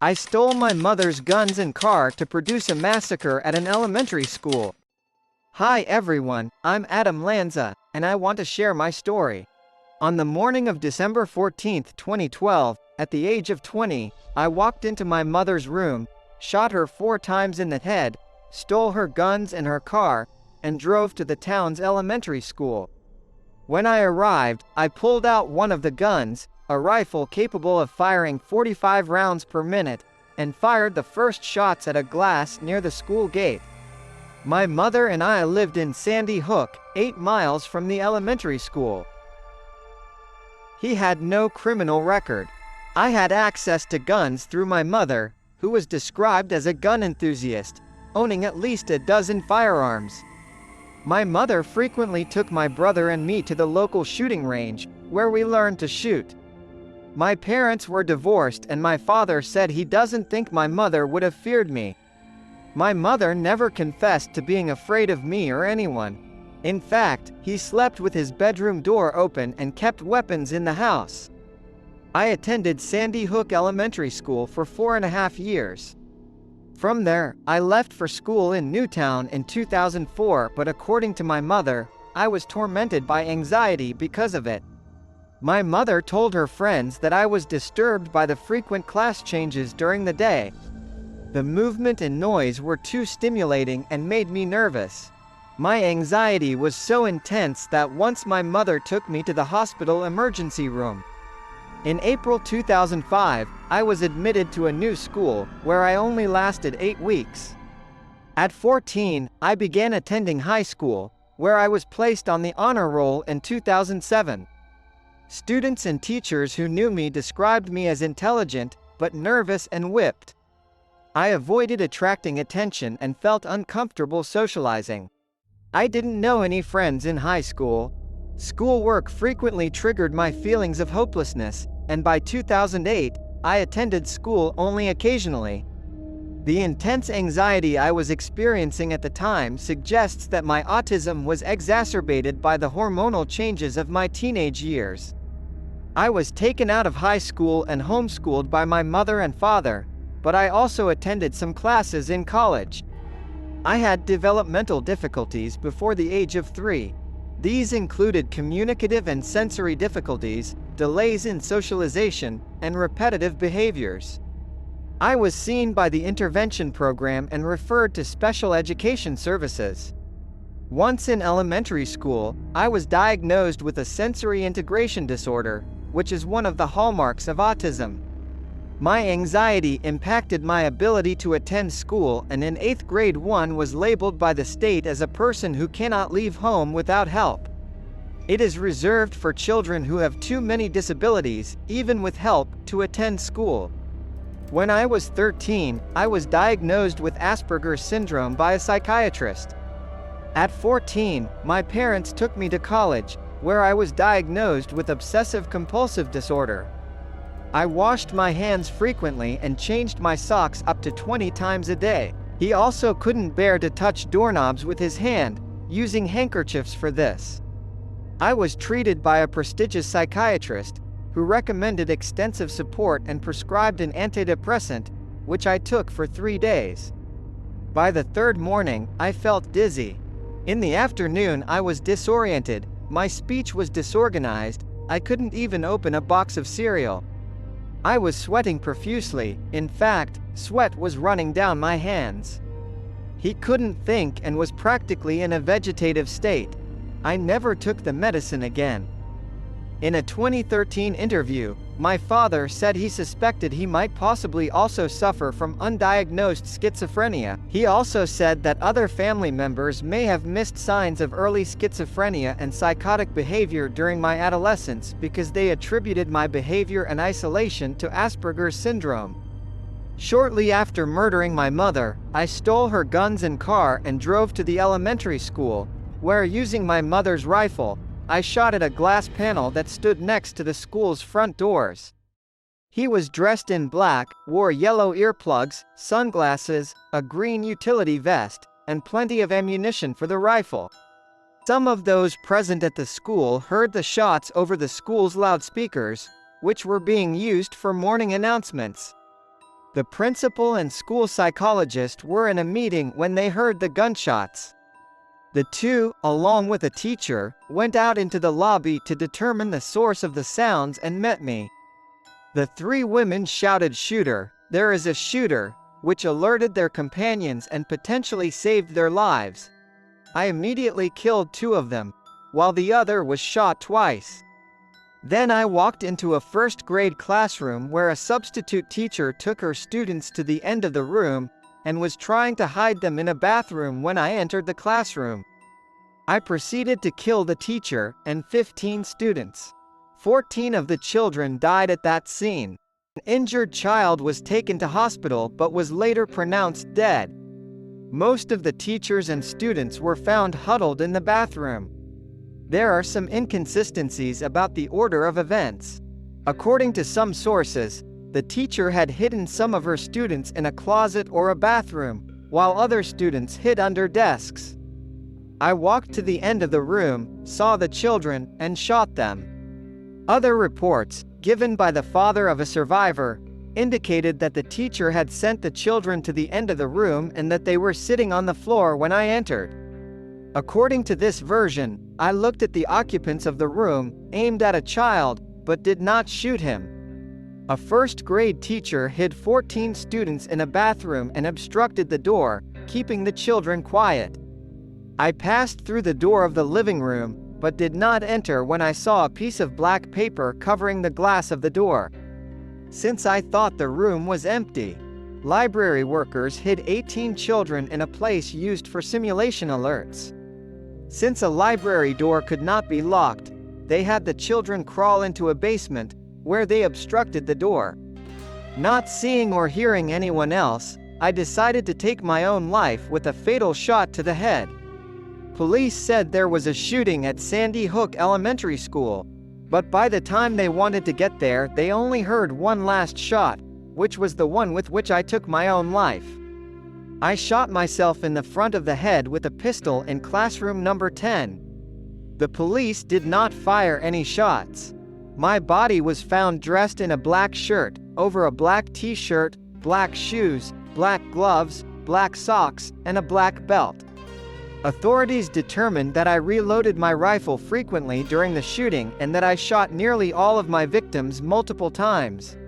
I stole my mother's guns and car to produce a massacre at an elementary school. Hi everyone, I'm Adam Lanza, and I want to share my story. On the morning of December 14, 2012, at the age of 20, I walked into my mother's room, shot her 4 times in the head, stole her guns and her car, and drove to the town's elementary school. When I arrived, I pulled out one of the guns, a rifle capable of firing 45 rounds per minute, and fired the first shots at a glass near the school gate. My mother and I lived in Sandy Hook, 8 miles from the elementary school. He had no criminal record. I had access to guns through my mother, who was described as a gun enthusiast, owning at least a dozen firearms. My mother frequently took my brother and me to the local shooting range, where we learned to shoot. My parents were divorced and my father said he doesn't think my mother would have feared me. My mother never confessed to being afraid of me or anyone. In fact, he slept with his bedroom door open and kept weapons in the house. I attended Sandy Hook Elementary School for 4.5 years. From there, I left for school in Newtown in 2004, but according to my mother, I was tormented by anxiety because of it. My mother told her friends that I was disturbed by the frequent class changes during the day. The movement and noise were too stimulating and made me nervous. My anxiety was so intense that once my mother took me to the hospital emergency room. In April 2005, I was admitted to a new school, where I only lasted 8 weeks. At 14, I began attending high school, where I was placed on the honor roll in 2007. Students and teachers who knew me described me as intelligent, but nervous and whipped. I avoided attracting attention and felt uncomfortable socializing. I didn't know any friends in high school. Schoolwork frequently triggered my feelings of hopelessness, and by 2008, I attended school only occasionally. The intense anxiety I was experiencing at the time suggests that my autism was exacerbated by the hormonal changes of my teenage years. I was taken out of high school and homeschooled by my mother and father, but I also attended some classes in college. I had developmental difficulties before the age of 3. These included communicative and sensory difficulties, delays in socialization, and repetitive behaviors. I was seen by the intervention program and referred to special education services. Once in elementary school, I was diagnosed with a sensory integration disorder, which is one of the hallmarks of autism. My anxiety impacted my ability to attend school, and in 8th grade 1 was labeled by the state as a person who cannot leave home without help. It is reserved for children who have too many disabilities, even with help, to attend school. When I was 13, I was diagnosed with Asperger's syndrome by a psychiatrist. At 14, my parents took me to college, where I was diagnosed with obsessive-compulsive disorder. I washed my hands frequently and changed my socks up to 20 times a day. He also couldn't bear to touch doorknobs with his hand, using handkerchiefs for this. I was treated by a prestigious psychiatrist, who recommended extensive support and prescribed an antidepressant, which I took for 3 days. By the 3rd morning, I felt dizzy. In the afternoon, I was disoriented, my speech was disorganized, I couldn't even open a box of cereal. I was sweating profusely, in fact, sweat was running down my hands. He couldn't think and was practically in a vegetative state. I never took the medicine again. In a 2013 interview, my father said he suspected he might possibly also suffer from undiagnosed schizophrenia. He also said that other family members may have missed signs of early schizophrenia and psychotic behavior during my adolescence because they attributed my behavior and isolation to Asperger's syndrome. Shortly after murdering my mother, I stole her guns and car and drove to the elementary school, where, using my mother's rifle, I shot at a glass panel that stood next to the school's front doors. He was dressed in black, wore yellow earplugs, sunglasses, a green utility vest, and plenty of ammunition for the rifle. Some of those present at the school heard the shots over the school's loudspeakers, which were being used for morning announcements. The principal and school psychologist were in a meeting when they heard the gunshots. The two, along with a teacher, went out into the lobby to determine the source of the sounds and met me. The three women shouted, "Shooter, there is a shooter," which alerted their companions and potentially saved their lives. I immediately killed two of them, while the other was shot twice. Then I walked into a first-grade classroom where a substitute teacher took her students to the end of the room and was trying to hide them in a bathroom when I entered the classroom. I proceeded to kill the teacher and 15 students. 14 of the children died at that scene. An injured child was taken to hospital but was later pronounced dead. Most of the teachers and students were found huddled in the bathroom. There are some inconsistencies about the order of events. According to some sources, the teacher had hidden some of her students in a closet or a bathroom, while other students hid under desks. I walked to the end of the room, saw the children, and shot them. Other reports, given by the father of a survivor, indicated that the teacher had sent the children to the end of the room and that they were sitting on the floor when I entered. According to this version, I looked at the occupants of the room, aimed at a child, but did not shoot him. A first-grade teacher hid 14 students in a bathroom and obstructed the door, keeping the children quiet. I passed through the door of the living room, but did not enter when I saw a piece of black paper covering the glass of the door. Since I thought the room was empty, library workers hid 18 children in a place used for simulation alerts. Since a library door could not be locked, they had the children crawl into a basement, where they obstructed the door. Not seeing or hearing anyone else, I decided to take my own life with a fatal shot to the head. Police said there was a shooting at Sandy Hook Elementary School, but by the time they wanted to get there, they only heard one last shot, which was the one with which I took my own life. I shot myself in the front of the head with a pistol in classroom number 10. The police did not fire any shots. My body was found dressed in a black shirt, over a black t-shirt, black shoes, black gloves, black socks, and a black belt. Authorities determined that I reloaded my rifle frequently during the shooting and that I shot nearly all of my victims multiple times.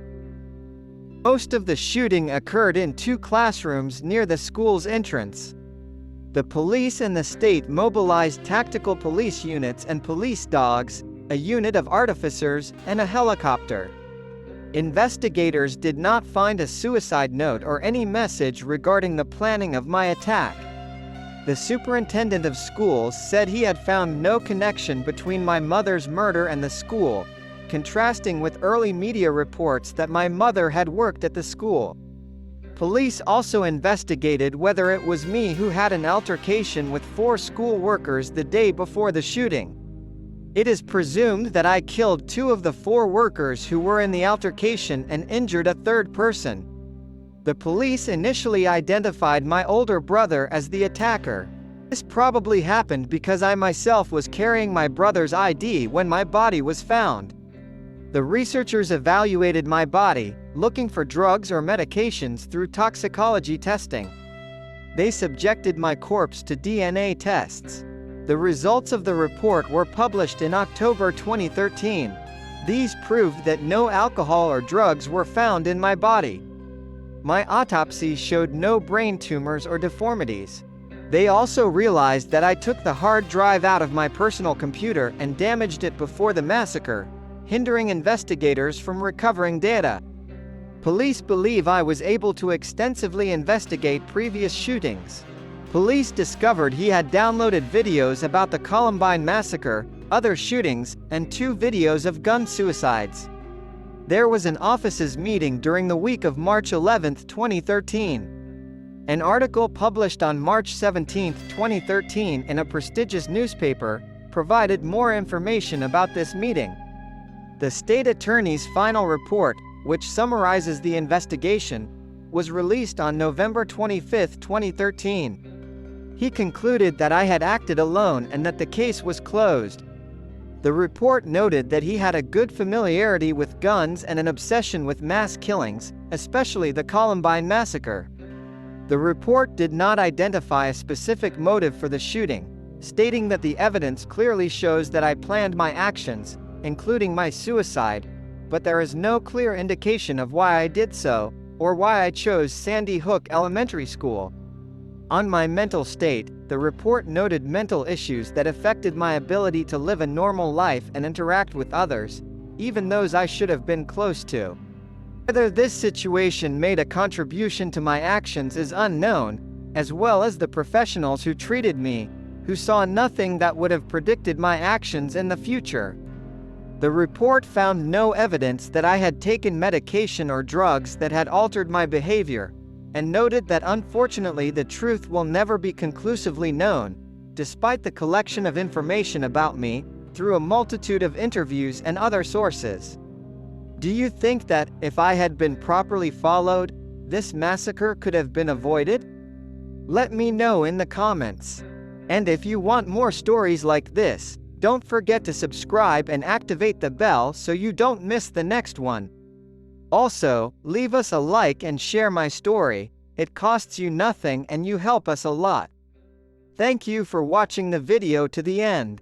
Most of the shooting occurred in two classrooms near the school's entrance. The police and the state mobilized tactical police units and police dogs, a unit of artificers, and a helicopter. Investigators did not find a suicide note or any message regarding the planning of my attack. The superintendent of schools said he had found no connection between my mother's murder and the school, contrasting with early media reports that my mother had worked at the school. Police also investigated whether it was me who had an altercation with 4 school workers the day before the shooting. It is presumed that I killed 2 of the 4 workers who were in the altercation and injured a third person. The police initially identified my older brother as the attacker. This probably happened because I myself was carrying my brother's ID when my body was found. The researchers evaluated my body, looking for drugs or medications through toxicology testing. They subjected my corpse to DNA tests. The results of the report were published in October 2013. These proved that no alcohol or drugs were found in my body. My autopsy showed no brain tumors or deformities. They also realized that I took the hard drive out of my personal computer and damaged it before the massacre, hindering investigators from recovering data. Police believe I was able to extensively investigate previous shootings. Police discovered he had downloaded videos about the Columbine massacre, other shootings, and 2 videos of gun suicides. There was an offices meeting during the week of March 11, 2013. An article published on March 17, 2013 in a prestigious newspaper provided more information about this meeting. The state attorney's final report, which summarizes the investigation, was released on November 25, 2013. He concluded that I had acted alone and that the case was closed. The report noted that he had a good familiarity with guns and an obsession with mass killings, especially the Columbine massacre. The report did not identify a specific motive for the shooting, stating that the evidence clearly shows that I planned my actions, including my suicide, but there is no clear indication of why I did so, or why I chose Sandy Hook Elementary School. On my mental state, the report noted mental issues that affected my ability to live a normal life and interact with others, even those I should have been close to. Whether this situation made a contribution to my actions is unknown, as well as the professionals who treated me, who saw nothing that would have predicted my actions in the future. The report found no evidence that I had taken medication or drugs that had altered my behavior, and noted that unfortunately the truth will never be conclusively known, despite the collection of information about me, through a multitude of interviews and other sources. Do you think that, if I had been properly followed, this massacre could have been avoided? Let me know in the comments. And if you want more stories like this, don't forget to subscribe and activate the bell so you don't miss the next one. Also, leave us a like and share my story. It costs you nothing and you help us a lot. Thank you for watching the video to the end.